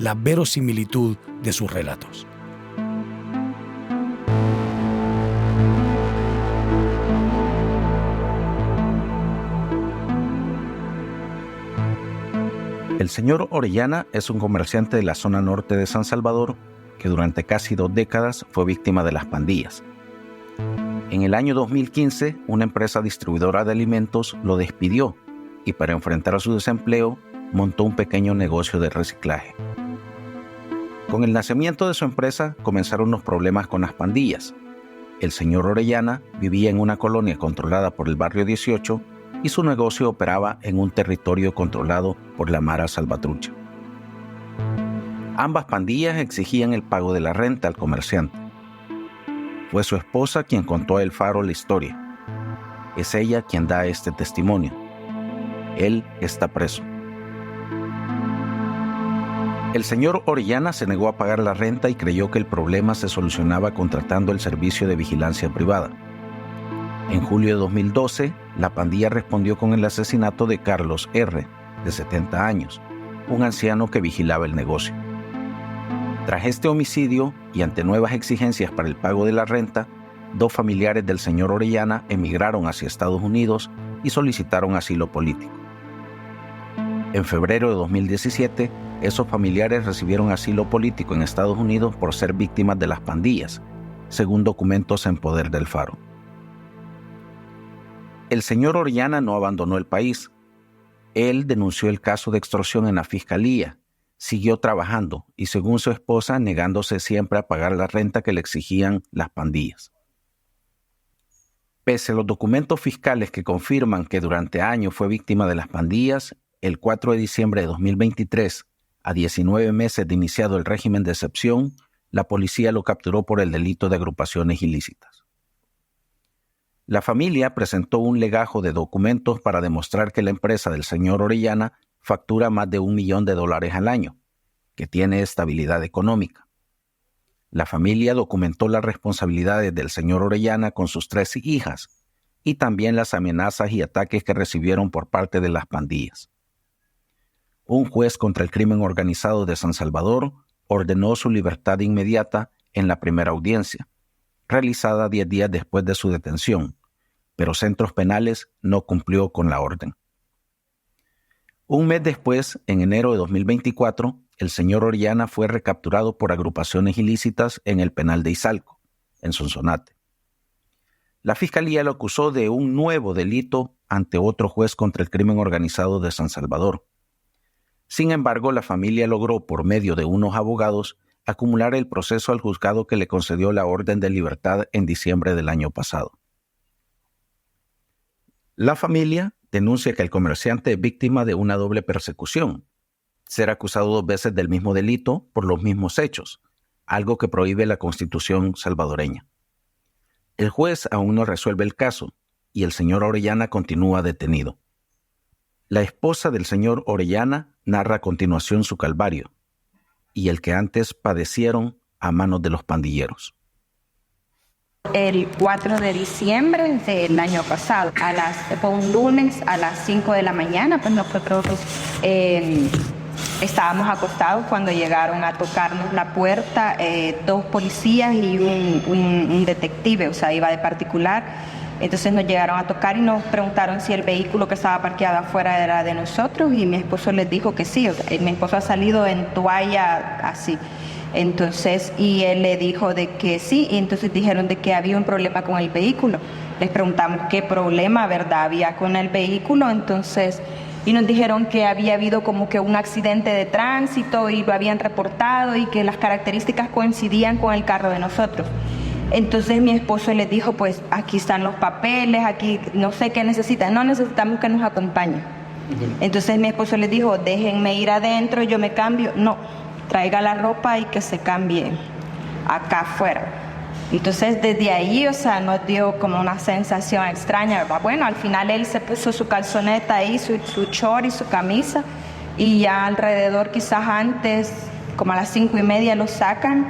la verosimilitud de sus relatos. El señor Orellana es un comerciante de la zona norte de San Salvador que durante casi 2 décadas fue víctima de las pandillas. En el año 2015, una empresa distribuidora de alimentos lo despidió y para enfrentar a su desempleo, montó un pequeño negocio de reciclaje. Con el nacimiento de su empresa, comenzaron los problemas con las pandillas. El señor Orellana vivía en una colonia controlada por el Barrio 18 y su negocio operaba en un territorio controlado por la Mara Salvatrucha. Ambas pandillas exigían el pago de la renta al comerciante. Fue su esposa quien contó a El Faro la historia. Es ella quien da este testimonio. Él está preso. El señor Orellana se negó a pagar la renta y creyó que el problema se solucionaba contratando el servicio de vigilancia privada. En julio de 2012, la pandilla respondió con el asesinato de Carlos R., de 70 años, un anciano que vigilaba el negocio. Tras este homicidio y ante nuevas exigencias para el pago de la renta, 2 familiares del señor Orellana emigraron hacia Estados Unidos y solicitaron asilo político. En febrero de 2017, esos familiares recibieron asilo político en Estados Unidos por ser víctimas de las pandillas, según documentos en poder del Faro. El señor Orellana no abandonó el país. Él denunció el caso de extorsión en la fiscalía, siguió trabajando y, según su esposa, negándose siempre a pagar la renta que le exigían las pandillas. Pese a los documentos fiscales que confirman que durante años fue víctima de las pandillas, el 4 de diciembre de 2023, a 19 meses de iniciado el régimen de excepción, la policía lo capturó por el delito de agrupaciones ilícitas. La familia presentó un legajo de documentos para demostrar que la empresa del señor Orellana factura más de $1 millón al año, que tiene estabilidad económica. La familia documentó las responsabilidades del señor Orellana con sus 3 hijas y también las amenazas y ataques que recibieron por parte de las pandillas. Un juez contra el crimen organizado de San Salvador ordenó su libertad inmediata en la primera audiencia, realizada 10 días después de su detención, pero Centros Penales no cumplió con la orden. Un mes después, en enero de 2024, el señor Orellana fue recapturado por agrupaciones ilícitas en el penal de Izalco, en Sonsonate. La fiscalía lo acusó de un nuevo delito ante otro juez contra el crimen organizado de San Salvador. Sin embargo, la familia logró, por medio de unos abogados, acumular el proceso al juzgado que le concedió la orden de libertad en diciembre del año pasado. La familia denuncia que el comerciante es víctima de una doble persecución, ser acusado 2 veces del mismo delito por los mismos hechos, algo que prohíbe la Constitución salvadoreña. El juez aún no resuelve el caso y el señor Orellana continúa detenido. La esposa del señor Orellana narra a continuación su calvario y el que antes padecieron a manos de los pandilleros. El 4 de diciembre del año pasado, fue un lunes a las 5 de la mañana, pues nosotros estábamos acostados cuando llegaron a tocarnos la puerta 2 policías y un detective, o sea, iba de particular. Entonces nos llegaron a tocar y nos preguntaron si el vehículo que estaba parqueado afuera era de nosotros y mi esposo les dijo que sí, o sea, mi esposo ha salido en toalla así. Entonces, y él le dijo de que sí, y entonces dijeron de que había un problema con el vehículo. Les preguntamos qué problema, ¿verdad?, había con el vehículo, entonces, y nos dijeron que había habido como que un accidente de tránsito y lo habían reportado y que las características coincidían con el carro de nosotros. Entonces mi esposo les dijo, pues aquí están los papeles, aquí no sé qué necesitan, no necesitamos que nos acompañen. Entonces mi esposo les dijo, déjenme ir adentro, yo me cambio. No, traiga la ropa y que se cambie acá afuera. Entonces desde ahí, o sea, nos dio como una sensación extraña, ¿verdad? Bueno, al final él se puso su calzoneta ahí, su short y su camisa, y ya alrededor quizás antes, como a las 5:30 lo sacan.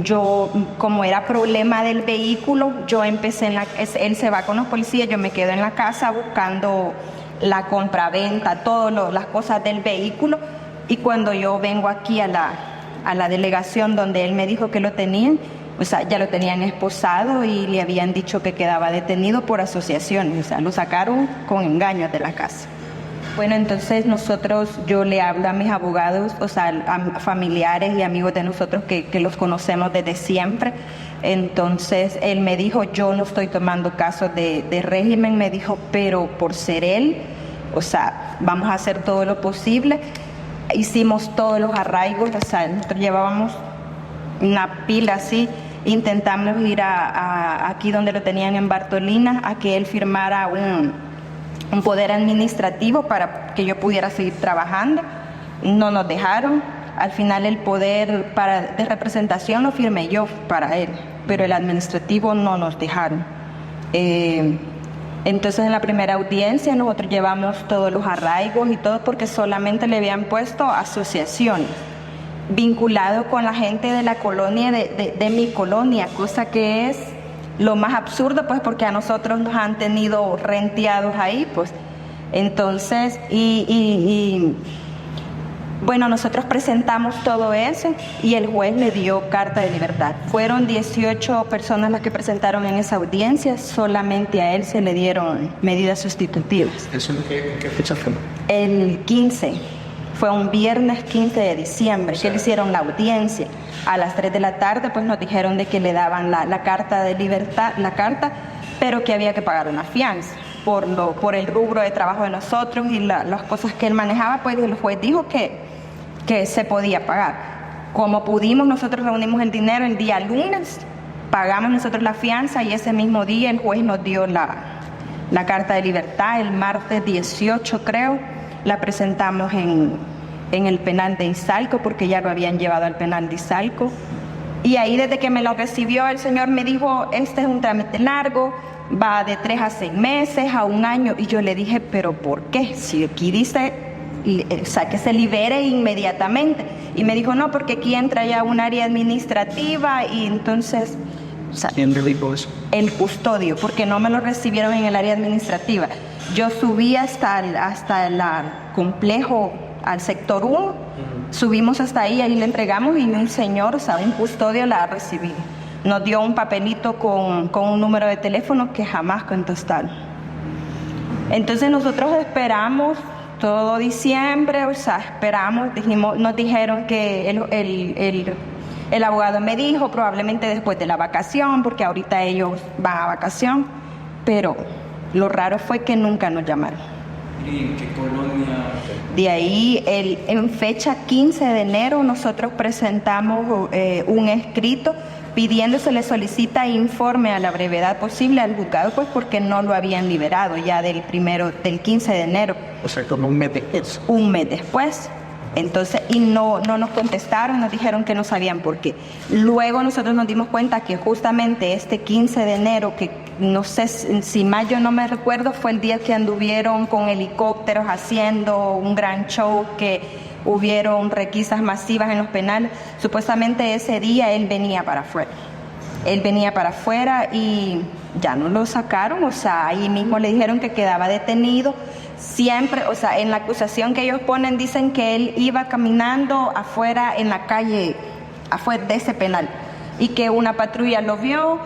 Yo, como era problema del vehículo, yo empecé él se va con los policías, yo me quedo en la casa buscando la compraventa, todas las cosas del vehículo, Y cuando yo vengo aquí a la delegación donde él me dijo que lo tenían, o sea, ya lo tenían esposado y le habían dicho que quedaba detenido por asociación, o sea, lo sacaron con engaños de la casa. Bueno, entonces yo le hablo a mis abogados, o sea, a familiares y amigos de nosotros que los conocemos desde siempre. Entonces él me dijo, yo no estoy tomando casos de régimen, me dijo, pero por ser él, o sea, vamos a hacer todo lo posible. Hicimos todos los arraigos, o sea, nosotros llevábamos una pila así, intentamos ir aquí donde lo tenían en Bartolina, a que él firmara un poder administrativo para que yo pudiera seguir trabajando. No nos dejaron. Al final el poder de representación lo firmé yo para él, pero el administrativo no nos dejaron. Entonces en la primera audiencia nosotros llevamos todos los arraigos y todo porque solamente le habían puesto asociaciones vinculado con la gente de la colonia, de mi colonia, cosa que es lo más absurdo, pues porque a nosotros nos han tenido renteados ahí, pues. Entonces, bueno, nosotros presentamos todo eso y el juez le dio carta de libertad. Fueron 18 personas las que presentaron en esa audiencia, solamente a él se le dieron medidas sustitutivas. ¿Eso en qué fecha fue? El 15, fue un viernes 15 de diciembre, que le hicieron la audiencia. A las 3 de la tarde, pues nos dijeron de que le daban la carta de libertad, pero que había que pagar una fianza por el rubro de trabajo de nosotros y las cosas que él manejaba, pues el juez dijo que se podía pagar. Como pudimos, nosotros reunimos el dinero el día lunes, pagamos nosotros la fianza y ese mismo día el juez nos dio la carta de libertad. El martes 18, creo, la presentamos en el penal de Izalco, porque ya lo habían llevado al penal de Izalco. Y ahí desde que me lo recibió el señor me dijo, este es un trámite largo, va de 3 a 6 meses, a 1 año. Y yo le dije, ¿pero por qué? Si aquí dice, o sea, que se libere inmediatamente. Y me dijo, no, porque aquí entra ya un área administrativa y entonces... O sea, ¿quién le dijo eso? El custodio, porque no me lo recibieron en el área administrativa. Yo subí hasta el complejo, al sector 1, subimos hasta ahí le entregamos y un señor, o sea, un custodio la recibió. Nos dio un papelito con un número de teléfono que jamás contestaron. Entonces nosotros esperamos todo diciembre, o sea, esperamos, nos dijeron que el abogado me dijo probablemente después de la vacación, porque ahorita ellos van a vacación, pero lo raro fue que nunca nos llamaron. ¿Y en qué colonia? De ahí, en fecha 15 de enero, nosotros presentamos un escrito pidiendo, se le solicita informe a la brevedad posible al juzgado, pues porque no lo habían liberado ya del 15 de enero. O sea, como un mes después. Un mes después. Entonces, y no nos contestaron, nos dijeron que no sabían por qué. Luego nosotros nos dimos cuenta que justamente este 15 de enero, que no sé si mayo, no me recuerdo, fue el día que anduvieron con helicópteros haciendo un gran show, que hubieron requisas masivas en los penales. Supuestamente ese día él venía para afuera. Él venía para afuera y ya no lo sacaron, o sea, ahí mismo le dijeron que quedaba detenido. Siempre, o sea, en la acusación que ellos ponen dicen que él iba caminando afuera en la calle, afuera de ese penal, y que una patrulla lo vio,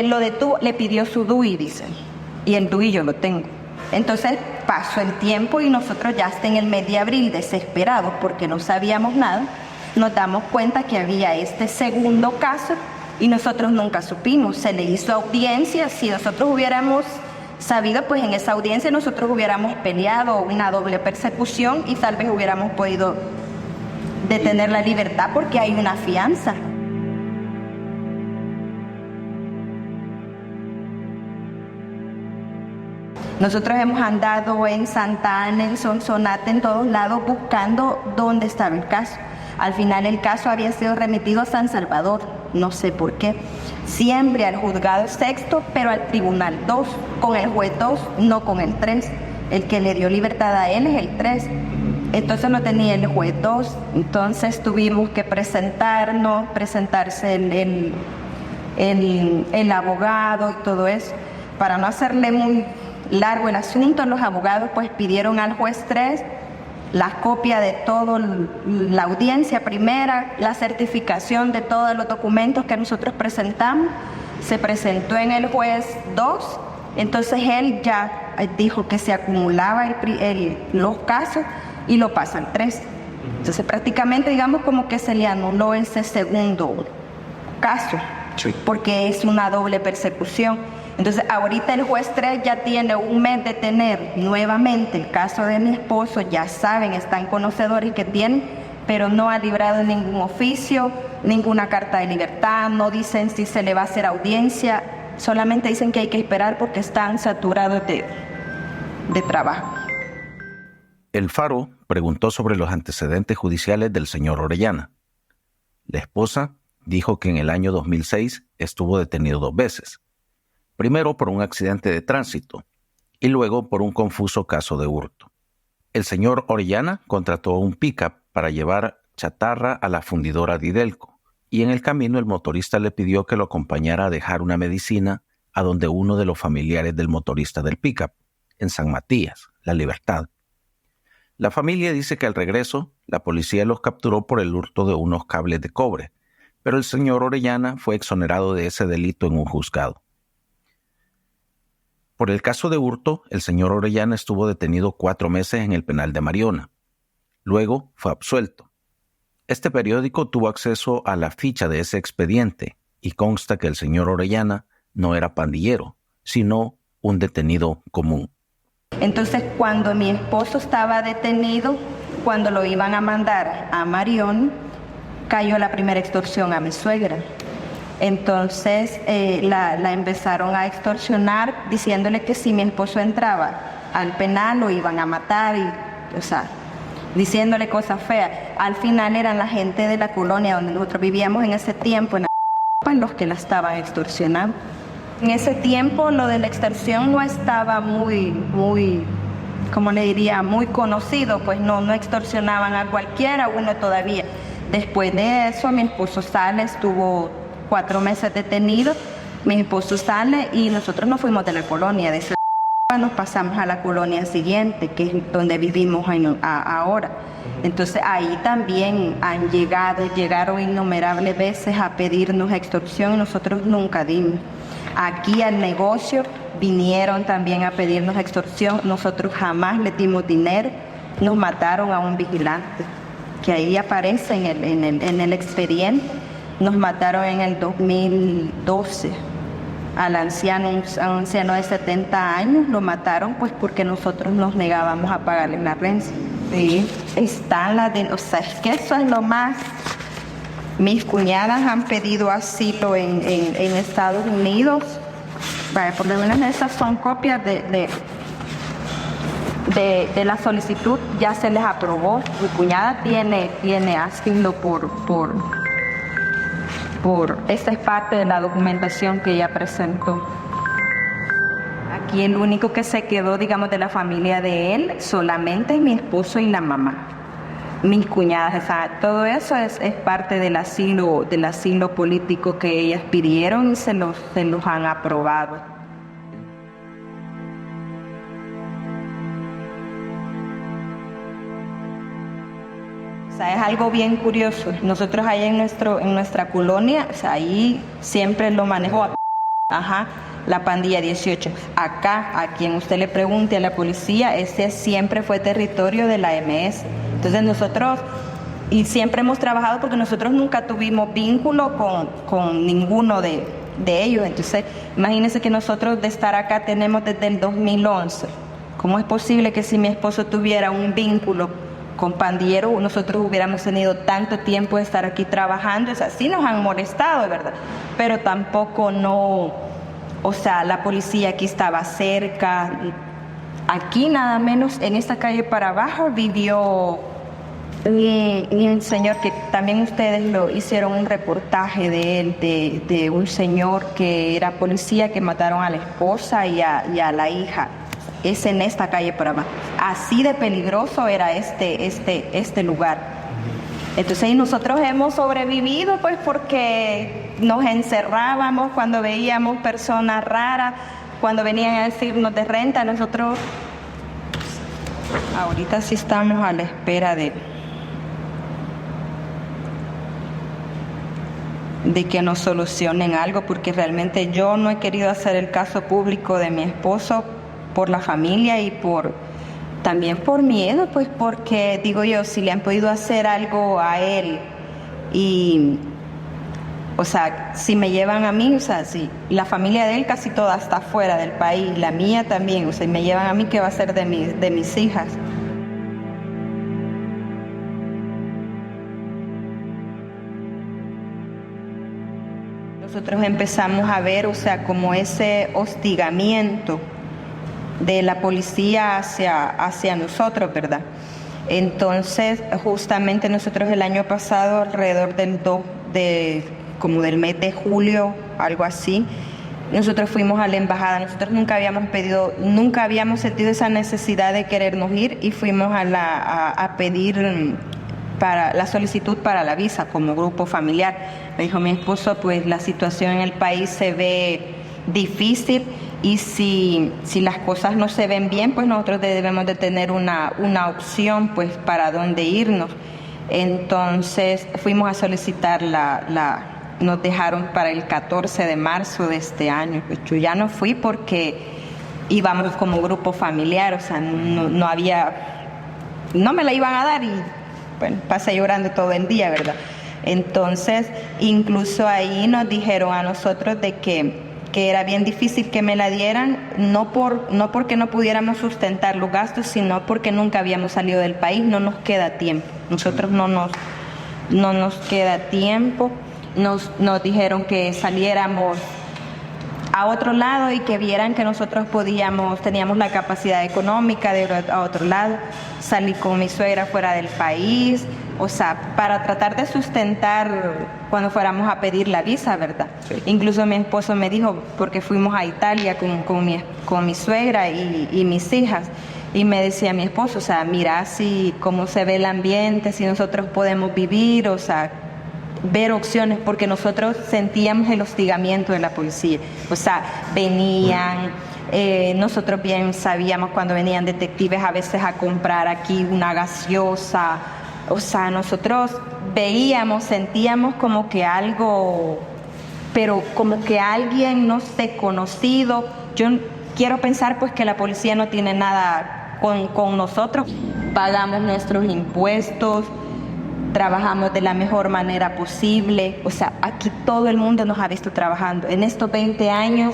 lo detuvo, le pidió su DUI, dicen, y el DUI yo lo tengo. Entonces pasó el tiempo y nosotros ya hasta en el mes de abril, desesperados porque no sabíamos nada, nos damos cuenta que había este segundo caso y nosotros nunca supimos. Se le hizo audiencia. Si nosotros hubiéramos sabido, pues en esa audiencia nosotros hubiéramos peleado una doble persecución y tal vez hubiéramos podido detener la libertad porque hay una fianza. Nosotros hemos andado en Santa Ana, en Sonsonate, en todos lados buscando dónde estaba el caso. Al final el caso había sido remitido a San Salvador, no sé por qué. Siempre al juzgado sexto, pero al tribunal 2, con el juez 2, no con el 3. El que le dio libertad a él es el 3. Entonces no tenía el juez 2, entonces tuvimos que presentarse el abogado y todo eso. Para no hacerle muy largo el asunto, los abogados pues pidieron al juez 3 la copia de toda la audiencia primera, la certificación de todos los documentos que nosotros presentamos. Se presentó en el juez 2, entonces él ya dijo que se acumulaba los casos y lo pasan 3. Entonces prácticamente digamos como que se le anuló ese segundo caso, sí, porque es una doble persecución. Entonces ahorita el juez 3 ya tiene un mes de tener nuevamente el caso de mi esposo, ya saben, están conocedores que tienen, pero no ha librado ningún oficio, ninguna carta de libertad, no dicen si se le va a hacer audiencia, solamente dicen que hay que esperar porque están saturados de trabajo. El Faro preguntó sobre los antecedentes judiciales del señor Orellana. La esposa dijo que en el año 2006 estuvo detenido 2 veces. Primero por un accidente de tránsito y luego por un confuso caso de hurto. El señor Orellana contrató un pick-up para llevar chatarra a la fundidora Didelco y en el camino el motorista le pidió que lo acompañara a dejar una medicina a donde uno de los familiares del motorista del pick-up, en San Matías, La Libertad. La familia dice que al regreso la policía los capturó por el hurto de unos cables de cobre, pero el señor Orellana fue exonerado de ese delito en un juzgado. Por el caso de hurto, el señor Orellana estuvo detenido 4 meses en el penal de Mariona. Luego fue absuelto. Este periódico tuvo acceso a la ficha de ese expediente y consta que el señor Orellana no era pandillero, sino un detenido común. Entonces, cuando mi esposo estaba detenido, cuando lo iban a mandar a Marión, cayó la primera extorsión a mi suegra. Entonces la empezaron a extorsionar diciéndole que si mi esposo entraba al penal lo iban a matar diciéndole cosas feas. Al final eran la gente de la colonia donde nosotros vivíamos en ese tiempo, en los que la estaban extorsionando. En ese tiempo lo de la extorsión no estaba muy, ¿cómo le diría?, muy conocido, pues no extorsionaban a cualquiera, uno todavía. Después de eso mi esposo sale, estuvo 4 meses detenido, mi esposo sale y nosotros nos fuimos de la colonia, de esa nos pasamos a la colonia siguiente, que es donde vivimos ahora. Entonces ahí también llegaron innumerables veces a pedirnos extorsión y nosotros nunca dimos. Aquí al negocio vinieron también a pedirnos extorsión, nosotros jamás le dimos dinero, nos mataron a un vigilante, que ahí aparece en el expediente. Nos mataron en el 2012 al anciano, un anciano de 70 años, lo mataron pues porque nosotros nos negábamos a pagarle la renta. Sí. Están es que eso es lo más. Mis cuñadas han pedido asilo en Estados Unidos. Por lo menos esas son copias de la solicitud, ya se les aprobó. Mi cuñada tiene asilo esta es parte de la documentación que ella presentó. Aquí el único que se quedó, digamos, de la familia de él, solamente es mi esposo y la mamá. Mis cuñadas, todo eso es parte del asilo político que ellas pidieron y se los han aprobado. Es algo bien curioso. Nosotros ahí en nuestra colonia, ahí siempre lo manejó la pandilla 18. Acá, a quien usted le pregunte a la policía, ese siempre fue territorio de la MS. Entonces nosotros, y siempre hemos trabajado porque nosotros nunca tuvimos vínculo con ninguno de ellos. Entonces, imagínense que nosotros de estar acá tenemos desde el 2011. ¿Cómo es posible que si mi esposo tuviera un vínculo con pandillero, nosotros hubiéramos tenido tanto tiempo de estar aquí trabajando? Sí nos han molestado, ¿verdad? Pero tampoco la policía aquí estaba cerca. Aquí nada menos, en esta calle para abajo, vivió un señor que también ustedes lo hicieron un reportaje de él, de un señor que era policía, que mataron a la esposa y a la hija. Es en esta calle por abajo. Así de peligroso era este lugar. Entonces nosotros hemos sobrevivido pues porque nos encerrábamos cuando veíamos personas raras, cuando venían a decirnos de renta, nosotros Ahorita sí estamos a la espera de que nos solucionen algo, porque realmente yo no he querido hacer el caso público de mi esposo por la familia y también por miedo, pues porque digo yo, si le han podido hacer algo a él y, o sea, si me llevan a mí, o sea, si la familia de él casi toda está fuera del país, la mía también, o sea, y me llevan a mí, ¿qué va a ser de mis hijas? Nosotros empezamos a ver, o sea, como ese hostigamiento de la policía hacia nosotros, ¿verdad? Entonces, justamente nosotros el año pasado, alrededor como del mes de julio, algo así, nosotros fuimos a la embajada. Nosotros nunca habíamos sentido esa necesidad de querernos ir y fuimos a pedir para la solicitud para la visa como grupo familiar. Me dijo mi esposo, pues la situación en el país se ve difícil y si las cosas no se ven bien, pues nosotros debemos de tener una opción pues para dónde irnos. Entonces fuimos a solicitar nos dejaron para el 14 de marzo de este año. Pues yo ya no fui porque íbamos como grupo familiar, o sea, no me la iban a dar y bueno, pasé llorando todo el día, ¿verdad? Entonces, incluso ahí nos dijeron a nosotros de que era bien difícil que me la dieran, no porque no pudiéramos sustentar los gastos, sino porque nunca habíamos salido del país, no nos queda tiempo. Nosotros no nos queda tiempo. Nos dijeron que saliéramos a otro lado y que vieran que nosotros teníamos la capacidad económica de ir a otro lado. Salí con mi suegra fuera del país, o sea, para tratar de sustentar cuando fuéramos a pedir la visa, ¿verdad? Sí. Incluso mi esposo me dijo, porque fuimos a Italia con mi suegra y mis hijas, y me decía mi esposo, o sea, mira cómo se ve el ambiente, si nosotros podemos vivir, o sea, ver opciones, porque nosotros sentíamos el hostigamiento de la policía, o sea, venían, nosotros bien sabíamos cuando venían detectives a veces a comprar aquí una gaseosa, o sea, nosotros sentíamos como que algo, pero como que alguien, no sé, conocido. Yo quiero pensar pues que la policía no tiene nada con nosotros, pagamos nuestros impuestos, trabajamos de la mejor manera posible, o sea, aquí todo el mundo nos ha visto trabajando. En estos 20 años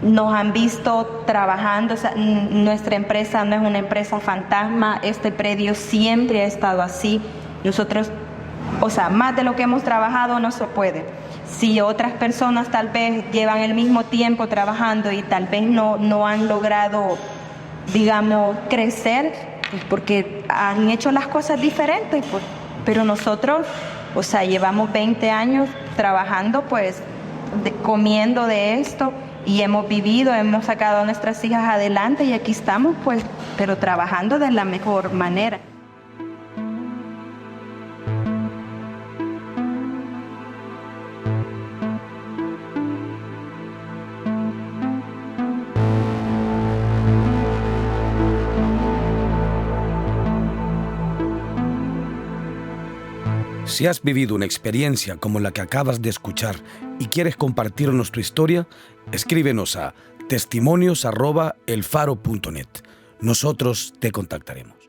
nos han visto trabajando, o sea, nuestra empresa no es una empresa fantasma, este predio siempre ha estado así. Nosotros, o sea, más de lo que hemos trabajado no se puede. Si otras personas tal vez llevan el mismo tiempo trabajando y tal vez no han logrado, digamos, crecer, pues porque han hecho las cosas diferentes, pues. Pero nosotros, o sea, llevamos 20 años trabajando, pues, comiendo de esto y hemos vivido, hemos sacado a nuestras hijas adelante y aquí estamos, pues, pero trabajando de la mejor manera. Si has vivido una experiencia como la que acabas de escuchar y quieres compartirnos tu historia, escríbenos a testimonios@elfaro.net. Nosotros te contactaremos.